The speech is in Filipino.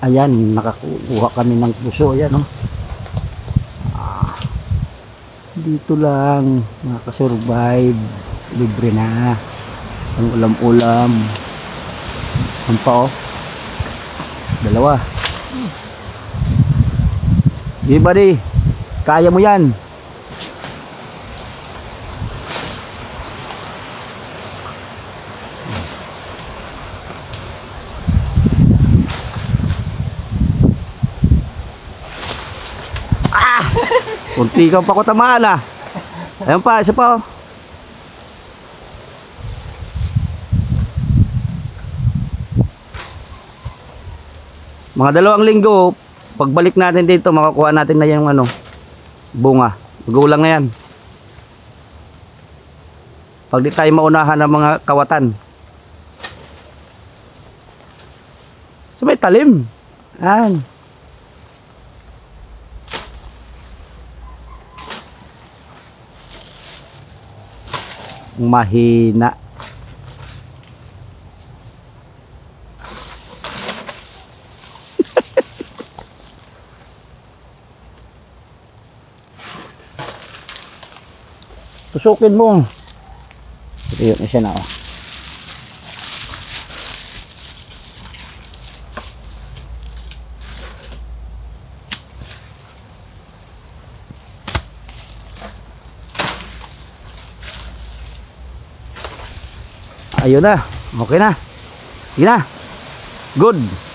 Ayan, nakakuha kami ng puso. Ayan, oh. Dito lang makakasurvive. Libre na ang ulam-ulam. Ang pa, oh. Dalawa. Di buddy, kaya mo yan. Kunti kang pa ko tamaan, ah. Ayan pa, isa pa, oh. Mga 2 linggo, pagbalik natin dito, makakuha natin na yung ano, bunga. Magulang na yan. Pag di tayo maunahan ng mga kawatan. So may talim. Ayan. Mahina. Tusukin mo. Ito yun, isa na, oh. Ayun na. Okay na. Sige na. Good.